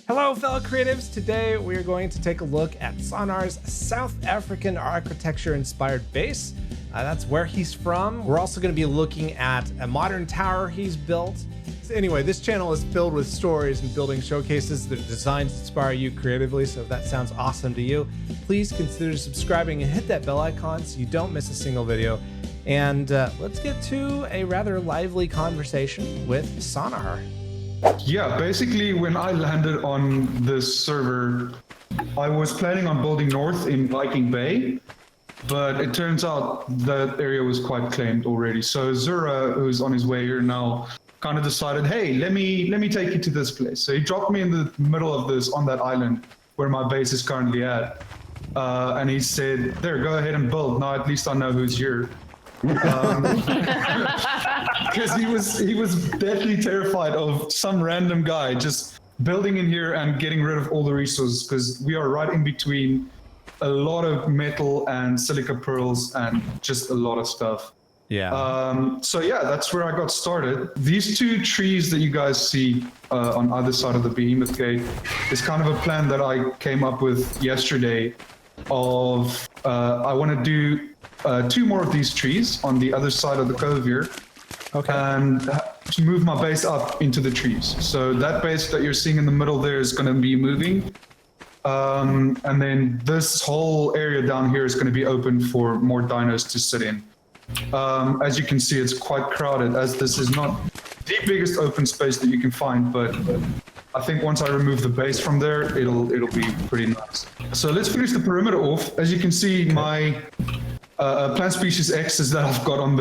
Hello, fellow creatives. Today we are going to take a look at Sonnar's South African architecture-inspired base. That's where he's from. We're also going to be looking at a modern tower he's built. So anyway, this channel is filled with stories and building showcases that are designed to inspire you creatively. So if that sounds awesome to you, please consider subscribing and hit that bell icon so you don't miss a single video. And let's get to a rather lively conversation with Sonnar. Yeah, basically when I landed on this server, I was planning on building north in Viking Bay, but it turns out that area was quite claimed already. So Zura, who's on his way here now, kind of decided, hey, let me take you to this place. So he dropped me in the middle of this on that island where my base is currently at. And he said, there, go ahead and build. Now at least I know who's here. Because he was deathly terrified of some random guy just building in here and getting rid of all the resources, because we are right in between a lot of metal and silica pearls and just a lot of stuff. Yeah. So yeah, that's where I got started. These two trees that you guys see on either side of the behemoth gate is kind of a plan that I came up with yesterday of I want to do 2 more of these trees on the other side of the cove here. Okay. And to move my base up into the trees. So that base that you're seeing in the middle there is going to be moving. And then this whole area down here is going to be open for more dinos to sit in. As you can see, it's quite crowded, as this is not the biggest open space that you can find, but I think once I remove the base from there, it'll be pretty nice. So let's finish the perimeter off. As you can see, my plant species X's that I've got on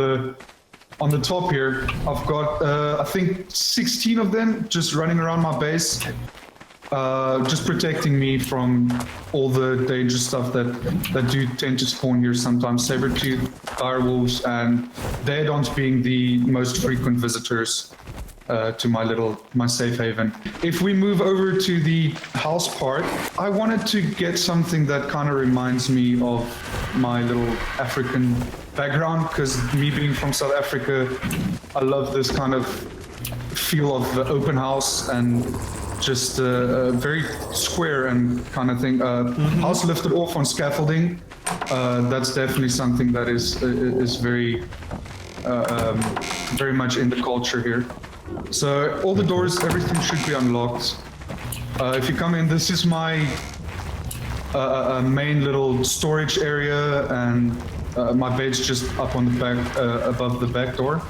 the top here, I've got I think 16 of them just running around my base, just protecting me from all the dangerous stuff that do tend to spawn here sometimes. Saber-tooth, direwolves, and Daedons being the most frequent visitors to my safe haven. If we move over to the house part, I wanted to get something that kind of reminds me of my little African background, because me being from South Africa, I love this kind of feel of the open house and just very square and kind of thing. House lifted off on scaffolding. That's definitely something that is very very much in the culture here. So all the doors, everything should be unlocked. If you come in, this is my main little storage area, and my bed's just up on the back, above the back door.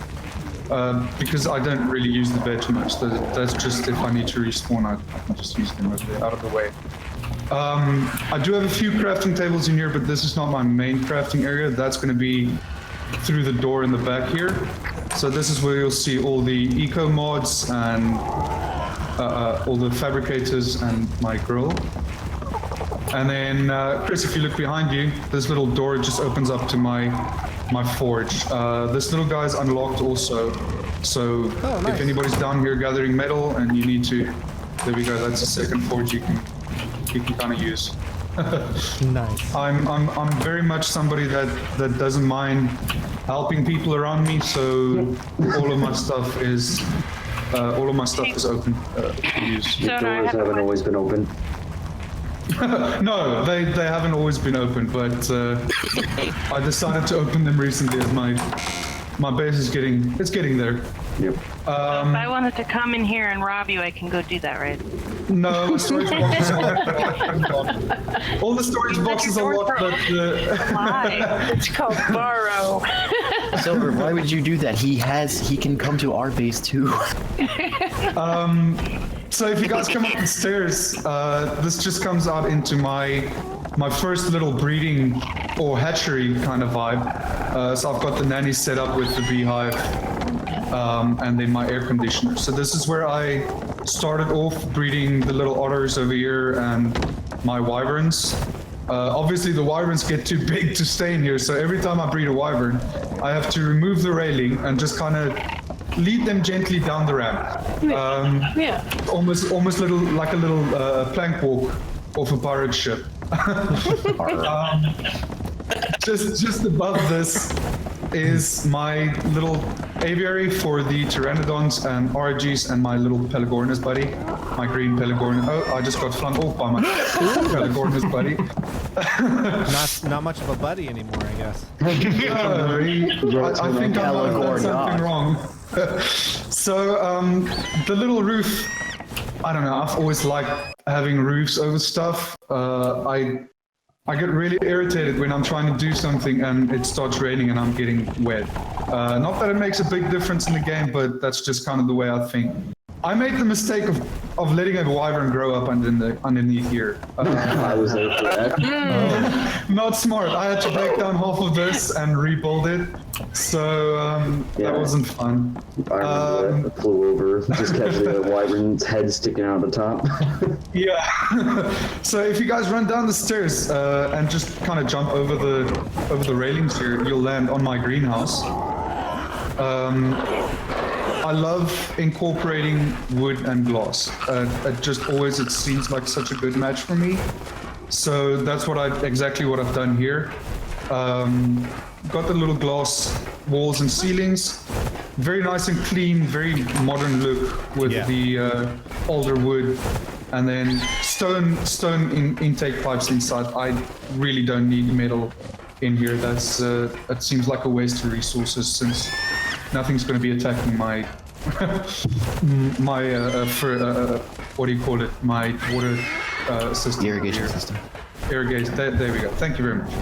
Because I don't really use the bed too much. That's just if I need to respawn, I can just use them out of the way. I do have a few crafting tables in here, but this is not my main crafting area. That's going to be through the door in the back here. So this is where you'll see all the eco mods and all the fabricators and my grill. And then, Chris, if you look behind you, this little door just opens up to my forge. This little guy's unlocked also. So nice. If anybody's down here gathering metal and you need to, there we go. That's a second forge you can kind of use. Nice. I'm very much somebody that doesn't mind helping people around me. So all of my stuff is open to use. The doors haven't always been open. No, they haven't always been open, but I decided to open them recently as my base is getting there. Yep. If I wanted to come in here and rob you, I can go do that, right? No, my storage boxes are all the storage boxes are locked, but It's called borrow. Silver, why would you do that? He can come to our base too. So if you guys come up the stairs, this just comes out into my first little breeding or hatchery kind of vibe. So I've got the nanny set up with the beehive, and then my air conditioner. So this is where I started off breeding the little otters over here and my wyverns. Obviously the wyverns get too big to stay in here, so every time I breed a wyvern, I have to remove the railing and just kind of lead them gently down the ramp. Almost like a little plank walk off a pirate ship. Just above this is my little aviary for the pteranodons and RGs and my little Pelagornis buddy, my green Pelagornis. Oh, I just got flung off by my Pelagornis buddy. Not much of a buddy anymore, I guess. I think I might have done something wrong. So the little roof, I don't know, I've always liked having roofs over stuff. I get really irritated when I'm trying to do something and it starts raining and I'm getting wet. Not that it makes a big difference in the game, but that's just kind of the way I think. I made the mistake of letting a wyvern grow up underneath here. I was there for that. Not smart. I had to break down half of this and rebuild it. So that wasn't fun. I remember that. I flew over, just catching the wyvern's head sticking out of the top. Yeah. So if you guys run down the stairs and just kind of jump over the railings here, you'll land on my greenhouse. I love incorporating wood and glass. It seems like such a good match for me. So that's exactly what I've done here. Got the little glass walls and ceilings. Very nice and clean, very modern look with the older wood. And then stone intake pipes inside. I really don't need metal in here. That seems like a waste of resources since nothing's going to be attacking my what do you call it? My water system. Irrigation system. Irrigation. There we go. Thank you very much.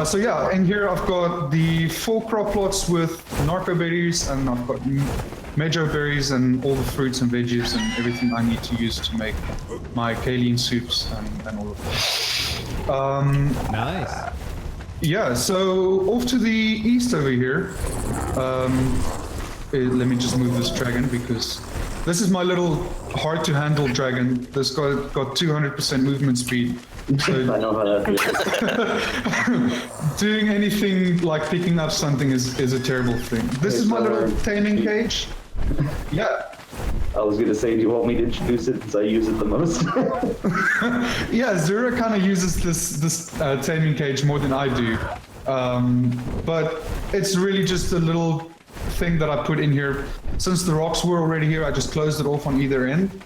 So yeah, in here I've got the 4 crop plots with narco berries, and I've got mejo berries and all the fruits and veggies and everything I need to use to make my kaolin soups and all of that. Nice. Yeah, so off to the east over here. Let me just move this dragon because this is my little hard to handle dragon. This got 200% movement speed. So I know how that feels. doing anything like picking up something is a terrible thing. This is my little taming cage. Yeah. I was going to say, do you want me to introduce it since I use it the most? Yeah, Zura kind of uses this taming cage more than I do. But it's really just a little thing that I put in here. Since the rocks were already here, I just closed it off on either end.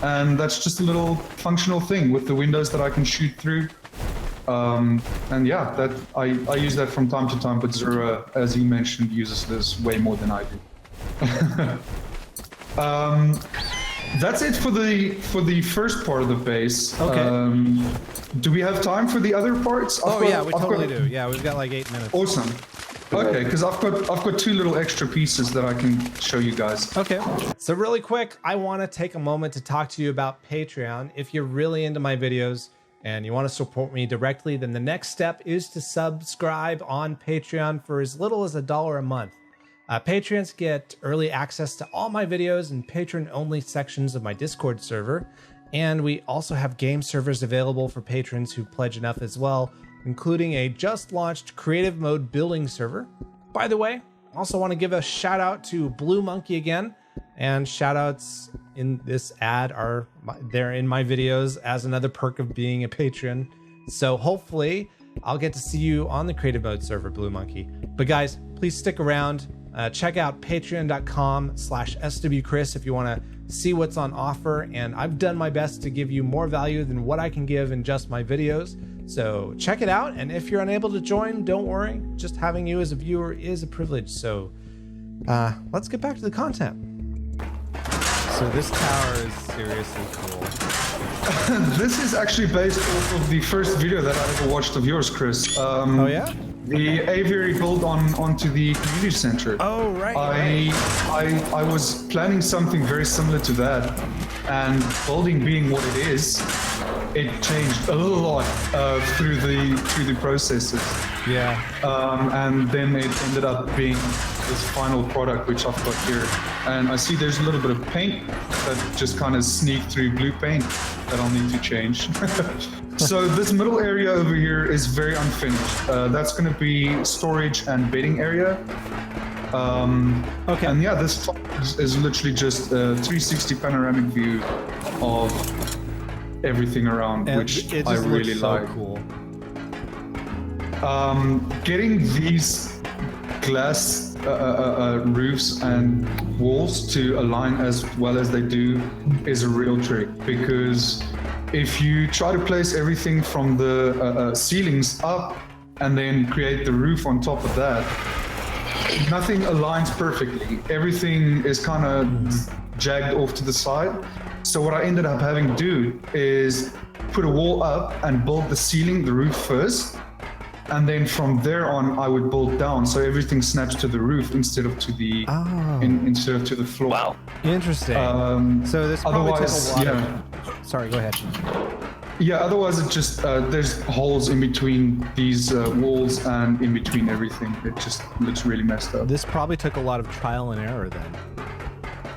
And that's just a little functional thing with the windows that I can shoot through. And yeah, that I use that from time to time, but Zura, as he mentioned, uses this way more than I do. That's it for the first part of the base. Okay. Do we have time for the other parts? Yeah, we totally do. Yeah, we've got like 8 minutes. Awesome. Okay, because I've got 2 little extra pieces that I can show you guys. Okay. So really quick, I want to take a moment to talk to you about Patreon. If you're really into my videos and you want to support me directly, then the next step is to subscribe on Patreon for as little as $1 a month. Patrons get early access to all my videos and patron-only sections of my Discord server. And we also have game servers available for patrons who pledge enough as well, including a just-launched creative mode building server. By the way, I also want to give a shout-out to Blue Monkey again. And shout-outs in this ad are there in my videos as another perk of being a patron. So hopefully, I'll get to see you on the creative mode server, Blue Monkey. But guys, please stick around. Check out patreon.com/SWChris if you want to see what's on offer. And I've done my best to give you more value than what I can give in just my videos. So check it out. And if you're unable to join, don't worry. Just having you as a viewer is a privilege. So let's get back to the content. So this tower is seriously cool. This is actually based off of the first video that I ever watched of yours, Chris. Oh yeah? The aviary built onto the community center. Oh right. I was planning something very similar to that, and building being what it is, it changed a lot through the processes. Yeah. And then it ended up being this final product, which I've got here. And I see there's a little bit of paint that just kind of sneaked through blue paint that I'll need to change. So this middle area over here is very unfinished. That's going to be storage and bedding area. Okay. And yeah, this is literally just a 360 panoramic view of everything around, And which it I just really looks so like. cool. Getting these glass roofs and walls to align as well as they do is a real trick, because if you try to place everything from the ceilings up and then create the roof on top of that, nothing aligns perfectly. Everything is kind of jagged off to the side. So what I ended up having to do is put a wall up and build the ceiling, the roof first. And then from there on, I would bolt down, so everything snaps to the roof instead of to the instead of to the floor. Wow, interesting. So this probably took a lot of... Sorry, go ahead. Yeah, otherwise it just there's holes in between these walls and in between everything. It just looks really messed up. This probably took a lot of trial and error then.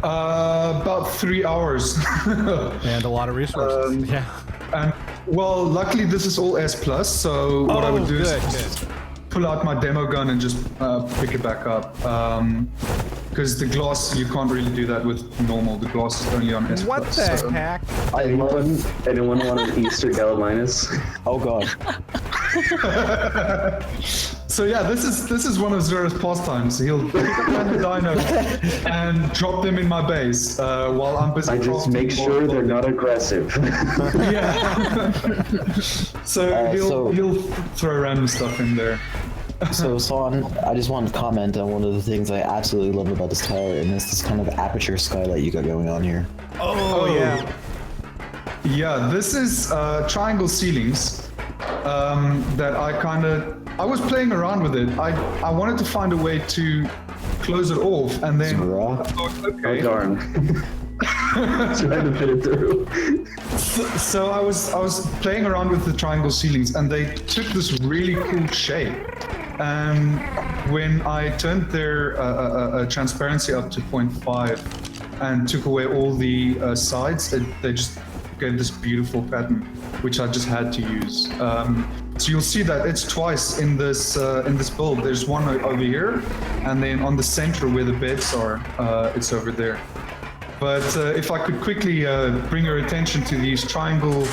About 3 hours. And a lot of resources. Yeah. And well, luckily this is all S+, so what I would do is pull out my demo gun and just pick it back up. Because the gloss, you can't really do that with normal. The gloss is only on S+. What the heck? Anyone want an Easter Gallimimus? Oh god. So yeah, this is one of Zera's pastimes. He'll pick up random dinos and drop them in my base while I'm busy. I just make sure they're not aggressive. Yeah. So he'll throw random stuff in there. So Son, I just wanted to comment on one of the things I absolutely love about this tower, and it's this kind of aperture skylight you got going on here. Oh yeah. Yeah, this is triangle ceilings that I was playing around with it. I wanted to find a way to close it off, and then I thought, okay. Oh darn. Trying to fit it through. So I was playing around with the triangle ceilings, and they took this really cool shape. And when I turned their transparency up to 0.5 and took away all the sides, they just gave this beautiful pattern, which I just had to use. So you'll see that it's twice in this build. There's one over here, and then on the center where the beds are, it's over there. But if I could quickly bring your attention to these triangle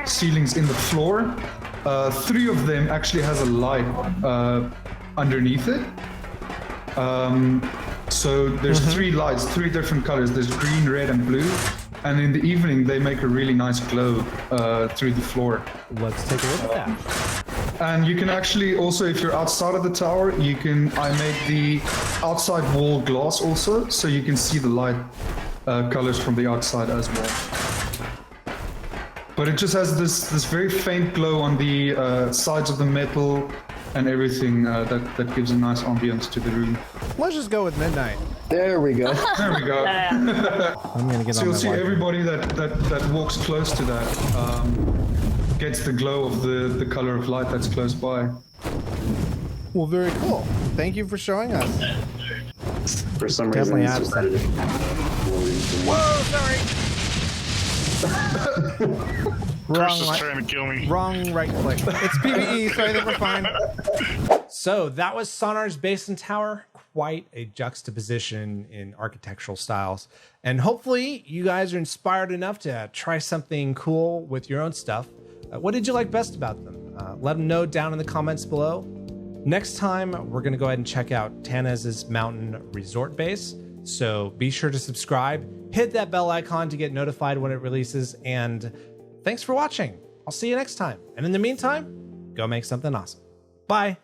ceilings in the floor, 3 of them actually has a light underneath it. So there's 3 lights, 3 different colors. There's green, red, and blue. And in the evening, they make a really nice glow through the floor. Let's take a look at that. And you can actually also, if you're outside of the tower, I made the outside wall glass also, so you can see the light colors from the outside as well. But it just has this very faint glow on the sides of the metal and everything that gives a nice ambience to the room. Let's just go with midnight. There we go. There we go. I'm gonna get So on you'll that see light. everybody that walks close to that gets the glow of the color of light that's close by. Well, very cool. Thank you for showing us. For some Definitely reason, it's absent. Whoa, sorry. Chris is trying to kill me. Wrong right click. It's PvE, so I think we're fine. So that was Sonnar's base and tower. Quite a juxtaposition in architectural styles. And hopefully you guys are inspired enough to try something cool with your own stuff. What did you like best about them? Let them know down in the comments below. Next time, we're going to go ahead and check out Tanez's mountain resort base. So be sure to subscribe, hit that bell icon to get notified when it releases, and thanks for watching. I'll see you next time. And in the meantime, go make something awesome. Bye.